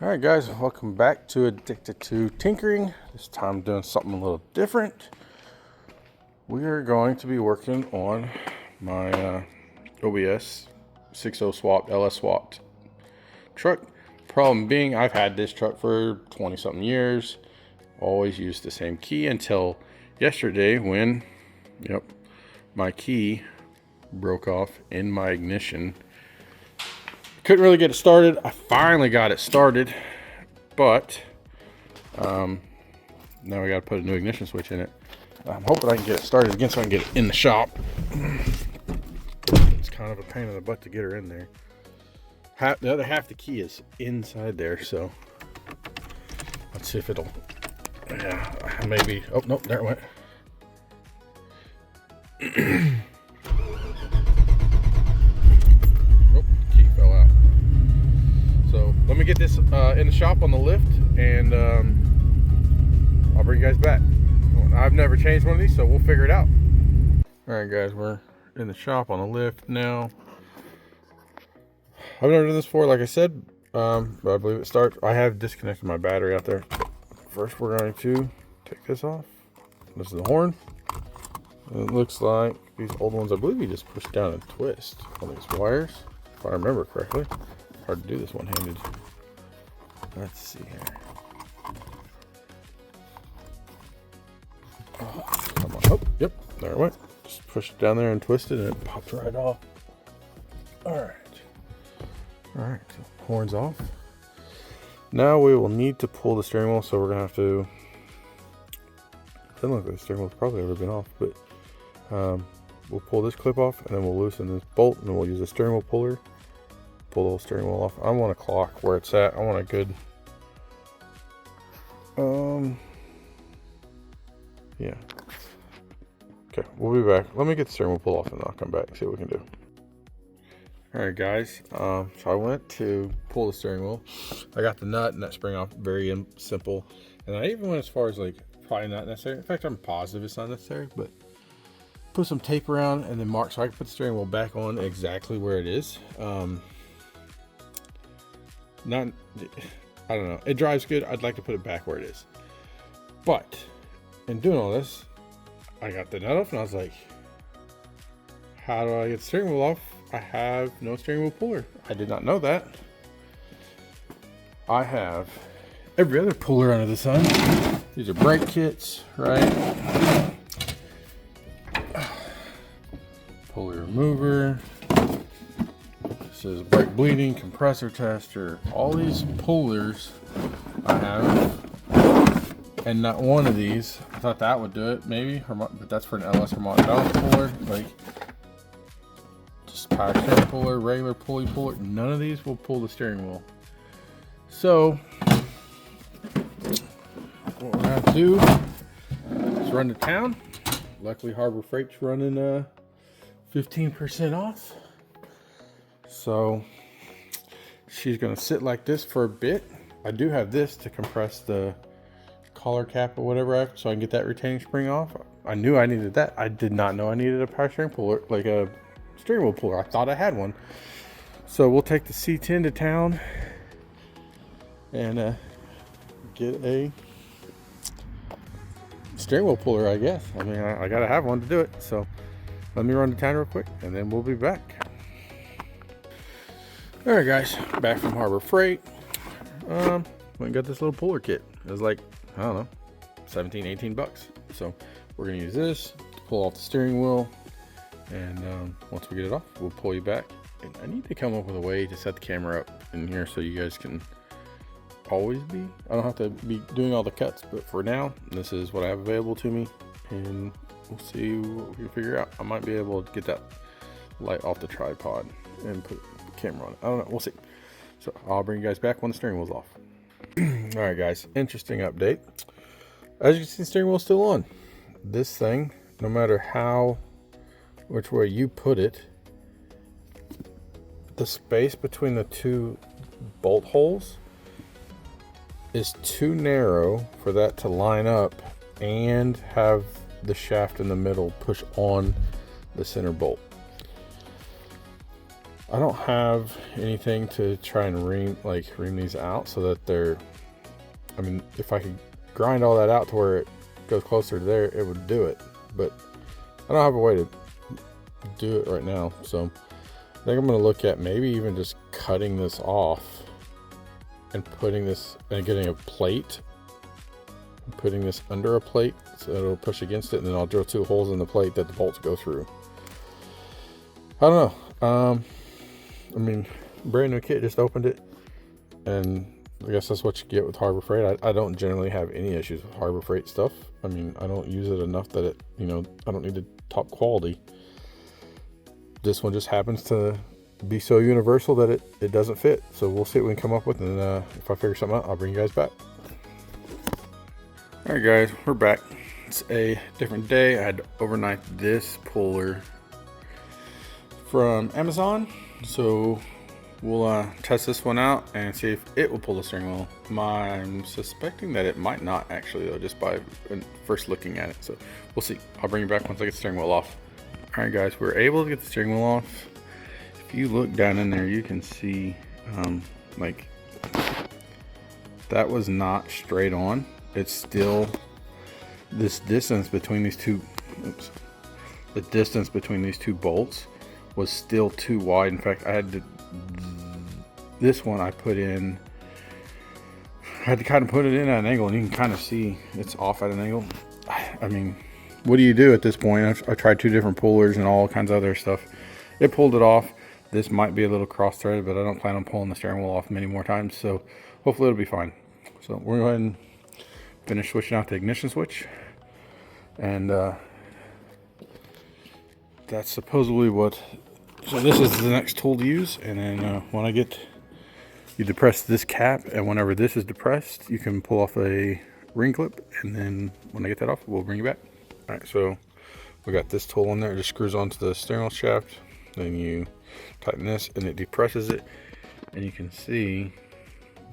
Alright guys, welcome back to Addicted to Tinkering. This time doing something a little different. We are going to be working on my OBS 6.0 swapped LS-swapped truck. Problem being, I've had this truck for 20 something years. Always used the same key until yesterday when, my key broke off in my ignition. Couldn't really get it started. I finally got it started, but now we got to put a new ignition switch in it. I'm hoping I can get it started again so I can get it in the shop. It's kind of a pain in the butt to get her in there. The other half of the key is inside there, so let's see if it'll, maybe, oh nope, there it went. So let me get this in the shop on the lift, and I'll bring you guys back. I've never changed one of these, so we'll figure it out. All right, guys, we're in the shop on the lift now. I've never done this before, like I said, but I believe it starts. I have disconnected my battery out there. First, we're going to take this off. This is the horn. It looks like these old ones, I believe you just push down and twist on these wires, if I remember correctly. Hard to do this one-handed. Let's see here. Oh, come on. Oh, yep, there it went. Just push it down there and twist it, and it pops right off. All right. All right, so horn's off. Now we will need to pull the steering wheel, so we're gonna have to. Doesn't look like the steering wheel's probably ever been off, but we'll pull this clip off, and then we'll loosen this bolt, and then we'll use the steering wheel puller. Pull the whole steering wheel off. I want a clock where it's at. I want a good yeah. Okay, we'll be back. Let me get the steering wheel pulled off, and I'll come back and see what we can do. All right, guys, so I went to pull the steering wheel. I got the nut and that spring off, very simple, and I even went as far as like probably not necessary. In fact, I'm positive it's not necessary, but put some tape around and then mark so I can put the steering wheel back on exactly where it is. I don't know, it drives good. I'd like to put it back where it is, but in doing all this, I got the nut off and I was like, how do I get the steering wheel off? I have no steering wheel puller. I did not know that. I have every other puller under the sun. These are brake kits, right? Pulley remover. This is brake bleeding, compressor tester. All these pullers I have, and not one of these. I thought that would do it, maybe, but that's for an LS remote balance puller. Like, just power steering puller, regular pulley puller. None of these will pull the steering wheel. So what we're gonna do is run to town. Luckily, Harbor Freight's running 15% off. So she's gonna sit like this for a bit. I do have this to compress the collar cap or whatever, so I can get that retaining spring off. I knew I needed that. I did not know I needed a power steering puller, like a steering wheel puller. I thought I had one. So we'll take the C10 to town and get a steering wheel puller, I guess. I mean, I gotta have one to do it. So let me run to town real quick, and then we'll be back. All right, guys, back from Harbor Freight. Went and got this little puller kit. It was like, I don't know, 17, 18 bucks. So we're gonna use this to pull off the steering wheel. And once we get it off, we'll pull you back. And I need to come up with a way to set the camera up in here so you guys can always be. I don't have to be doing all the cuts, but for now, this is what I have available to me. And we'll see what we can figure out. I might be able to get that light off the tripod and put the camera on it. I don't know, we'll see. So I'll bring you guys back when the steering wheel's off. All right, guys, interesting update. As you can see, the steering wheel's still on. This thing, no matter which way you put it, the space between the two bolt holes is too narrow for that to line up and have the shaft in the middle push on the center bolt. I don't have anything to try and ream these out so that they're, I mean, if I could grind all that out to where it goes closer to there, it would do it. But I don't have a way to do it right now. So I think I'm going to look at maybe even just cutting this off and putting this and getting a plate, putting this under a plate so it'll push against it, and then I'll drill 2 holes in the plate that the bolts go through. I don't know. I mean, brand new kit, just opened it, and I guess that's what you get with Harbor Freight. I don't generally have any issues with Harbor Freight stuff. I mean, I don't use it enough that it, you know, I don't need the top quality. This one just happens to be so universal that it doesn't fit. So we'll see what we can come up with, and if I figure something out, I'll bring you guys back. All right, guys, we're back. It's a different day. I had to overnight this puller from Amazon, so we'll test this one out and see if it will pull the steering wheel. I'm suspecting that it might not actually, though, just by first looking at it. So we'll see. I'll bring you back once I get the steering wheel off. All right, guys, we're able to get the steering wheel off. If you look down in there, you can see like that was not straight on. It's still this distance between these two. Oops, the distance between these 2 bolts was still too wide. In fact, I had to. This one I put in. I had to kind of put it in at an angle, and you can kind of see it's off at an angle. I mean, what do you do at this point? I tried 2 different pullers and all kinds of other stuff. It pulled it off. This might be a little cross-threaded, but I don't plan on pulling the steering wheel off many more times, so hopefully it'll be fine. So we're going to go ahead and finish switching out the ignition switch, and that's supposedly what. So this is the next tool to use, and then when you depress this cap, and whenever this is depressed, you can pull off a ring clip, and then when I get that off, we'll bring you back. All right, so we got this tool in there. It just screws onto the steering wheel shaft. Then you tighten this, and it depresses it, and you can see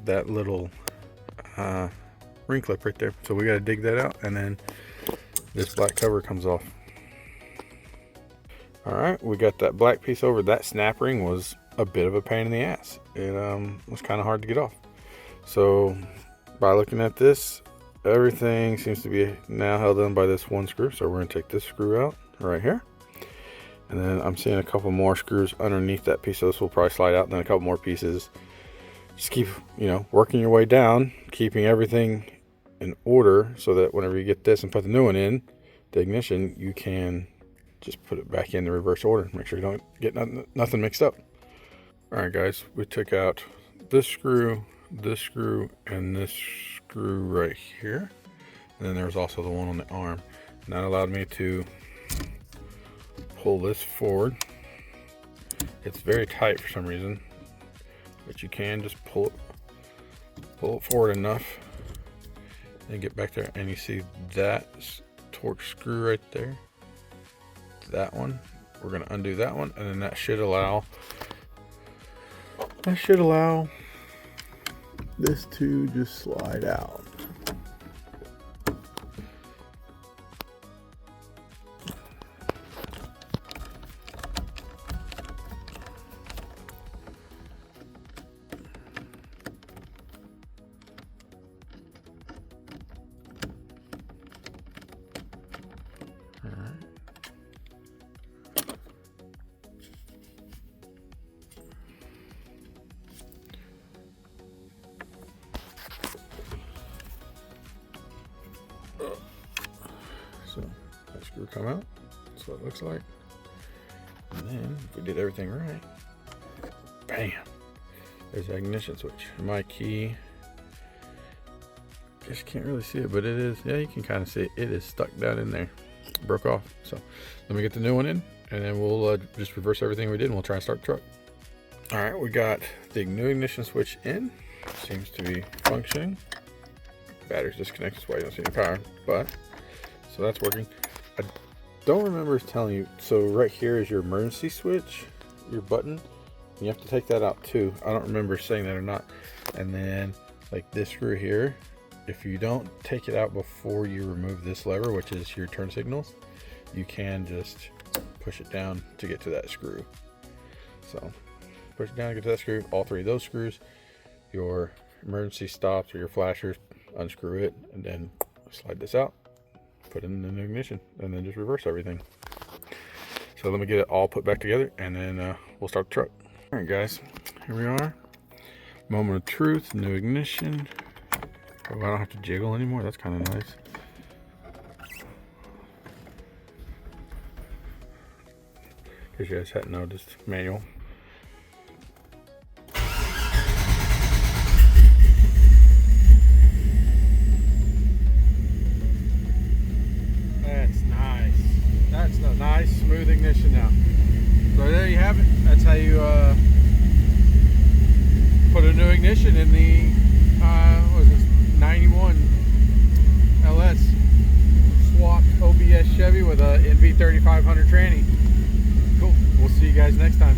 that little ring clip right there. So we got to dig that out, and then this black cover comes off. All right, we got that black piece over. That snap ring was a bit of a pain in the ass. It was kind of hard to get off. So by looking at this, everything seems to be now held in by this one screw. So we're going to take this screw out right here. And then I'm seeing a couple more screws underneath that piece. So this will probably slide out, and then a couple more pieces. Just keep, you know, working your way down, keeping everything in order so that whenever you get this and put the new one in, the ignition, you can just put it back in the reverse order. Make sure you don't get nothing mixed up. All right, guys, we took out this screw, and this screw right here. And then there's also the one on the arm. And that allowed me to pull this forward. It's very tight for some reason, but you can just pull it forward enough and get back there, and you see that torque screw right there. That one, we're going to undo that one, and then that should allow this to just slide out. So that screw come out. That's what it looks like. And then if we did everything right, bam, there's the ignition switch. My key, I guess you can't really see it, but it is, yeah, you can kind of see it. It is stuck down in there, broke off. So let me get the new one in, and then we'll just reverse everything we did, and we'll try and start the truck. All right, we got the new ignition switch in. Seems to be functioning. Battery's disconnected, that's why you don't see any power, but so that's working. I don't remember telling you, so right here is your emergency switch, your button. You have to take that out too. I don't remember saying that or not. And then like this screw here, if you don't take it out before you remove this lever, which is your turn signals, you can just push it down to get to that screw. So push it down, get to that screw, all 3 of those screws, your emergency stops or your flashers, unscrew it, and then slide this out, put it in the ignition, and then just reverse everything. So let me get it all put back together, and then we'll start the truck. All right, guys, here we are. Moment of truth, new ignition. Oh, I don't have to jiggle anymore. That's kind of nice. Because you guys hadn't noticed, manual. That's nice. That's a nice, smooth ignition now. So there you have it. That's how you put a new ignition in the what was this, 91 LS-swapped OBS Chevy with a NV3500 tranny. Cool. We'll see you guys next time.